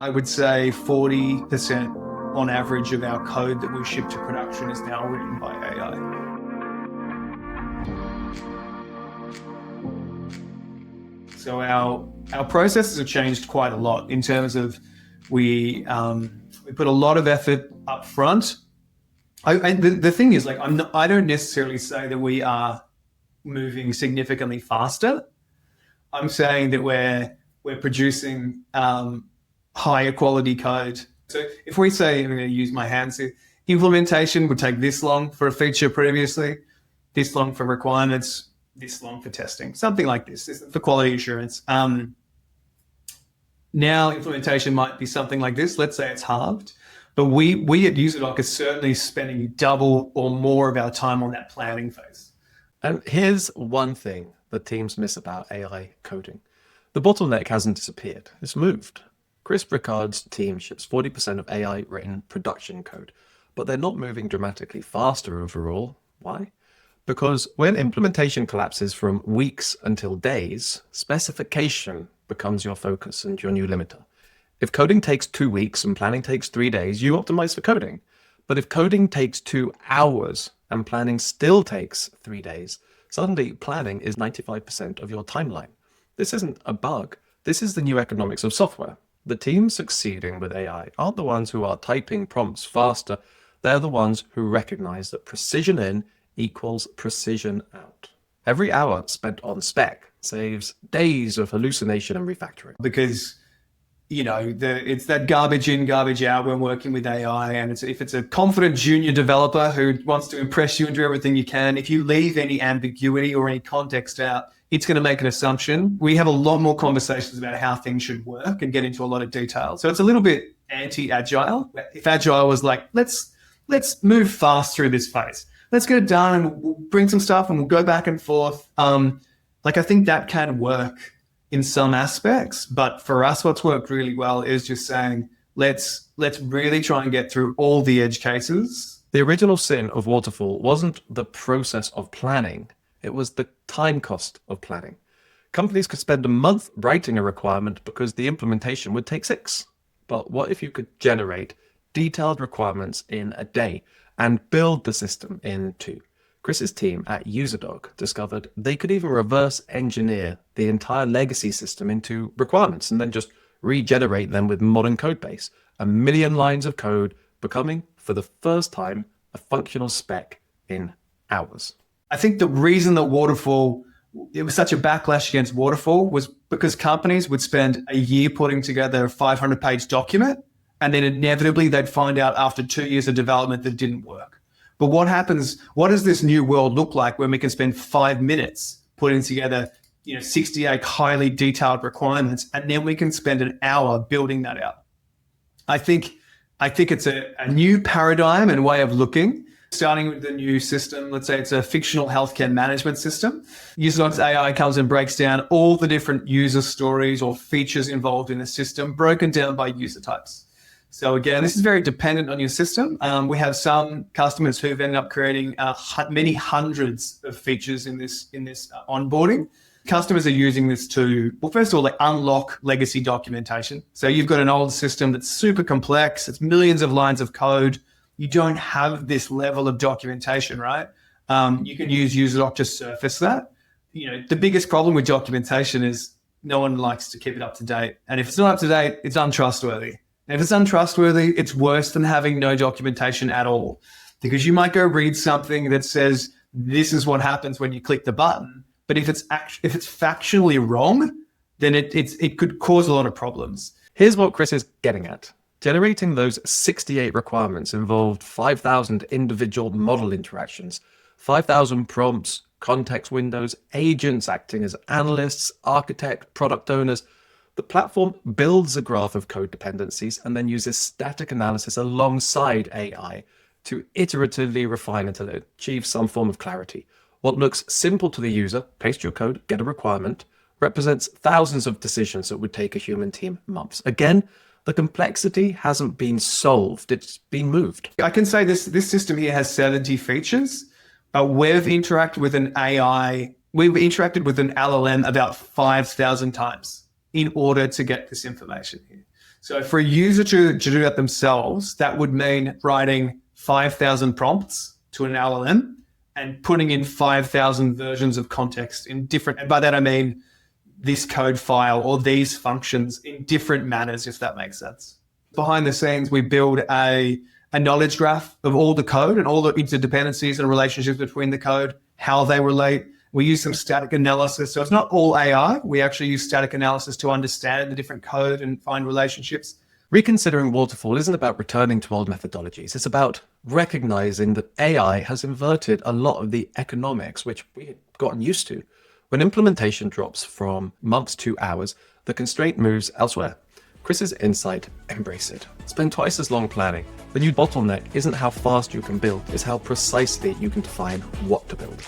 I would say 40% on average of our code that we ship to production is now written by AI. So our processes have changed quite a lot in terms of we put a lot of effort up front. The thing is, like, I don't necessarily say that we are moving significantly faster. I'm saying that we're producing higher quality code. So if we say, I'm going to use my hands here, implementation would take this long for a feature previously, this long for requirements, this long for testing, something like this for quality assurance. Now implementation might be something like this. Let's say it's halved, but we at UserDoc are certainly spending double or more of our time on that planning phase. And here's one thing that teams miss about AI coding. The bottleneck hasn't disappeared, it's moved. Rickard's team ships 40% of AI-written production code, but they're not moving dramatically faster overall. Why? Because when implementation collapses from weeks until days, specification becomes your focus and your new limiter. If coding takes 2 weeks and planning takes 3 days, you optimize for coding. But if coding takes 2 hours and planning still takes 3 days, suddenly planning is 95% of your timeline. This isn't a bug. This is the new economics of software. The teams succeeding with AI aren't the ones who are typing prompts faster. They're the ones who recognize that precision in equals precision out. Every hour spent on spec saves days of hallucination and refactoring. Because, you know, it's that garbage in, garbage out when working with AI. And if it's a confident junior developer who wants to impress you and do everything you can, if you leave any ambiguity or any context out, it's going to make an assumption. We have a lot more conversations about how things should work and get into a lot of detail. So it's a little bit anti-agile. If agile was like, let's move fast through this phase. Let's get it done and we'll bring some stuff and we'll go back and forth. I think that can work in some aspects, but for us, what's worked really well is just saying, let's really try and get through all the edge cases. The original sin of Waterfall wasn't the process of planning. It was the time cost of planning. Companies could spend a month writing a requirement because the implementation would take 6. But what if you could generate detailed requirements in a day and build the system in 2? Chris's team at UserDoc discovered they could even reverse engineer the entire legacy system into requirements and then just regenerate them with modern code base. 1 million lines of code becoming, for the first time, a functional spec in hours. I think the reason that Waterfall, it was such a backlash against Waterfall was because companies would spend a year putting together a 500-page document, and then inevitably they'd find out after 2 years of development that didn't work. But what does this new world look like when we can spend 5 minutes putting together 68 highly detailed requirements, and then we can spend an hour building that out? I think it's a new paradigm and way of looking. Starting with the new system, let's say it's a fictional healthcare management system. UserDoc's AI comes and breaks down all the different user stories or features involved in the system, broken down by user types. So again, this is very dependent on your system. We have some customers who've ended up creating many hundreds of features in this onboarding. Customers are using this to, well, first of all, they unlock legacy documentation. So you've got an old system that's super complex. It's millions of lines of code. You don't have this level of documentation, right? You can use UserDoc to surface that. The biggest problem with documentation is no one likes to keep it up to date. And if it's not up to date, it's untrustworthy. And if it's untrustworthy, it's worse than having no documentation at all, because you might go read something that says, this is what happens when you click the button. But if it's factually wrong, then it could cause a lot of problems. Here's what Chris is getting at. Generating those 68 requirements involved 5,000 individual model interactions, 5,000 prompts, context windows, agents acting as analysts, architect, product owners. The platform builds a graph of code dependencies and then uses static analysis alongside AI to iteratively refine until it achieves some form of clarity. What looks simple to the user, paste your code, get a requirement, represents thousands of decisions that would take a human team months. Again, the complexity hasn't been solved, it's been moved. I can say this system here has 70 features. We've interacted with an LLM about 5,000 times in order to get this information here. So for a user to do that themselves, that would mean writing 5,000 prompts to an LLM and putting in 5,000 versions of context in different, and by that I mean this code file or these functions in different manners, if that makes sense. Behind the scenes, we build a knowledge graph of all the code and all the interdependencies and relationships between the code, how they relate. We use some static analysis. So it's not all AI. We actually use static analysis to understand the different code and find relationships. Reconsidering Waterfall isn't about returning to old methodologies. It's about recognizing that AI has inverted a lot of the economics which we had gotten used to. When implementation drops from months to hours, the constraint moves elsewhere. Chris's insight: embrace it. Spend twice as long planning. The new bottleneck isn't how fast you can build, it's how precisely you can define what to build.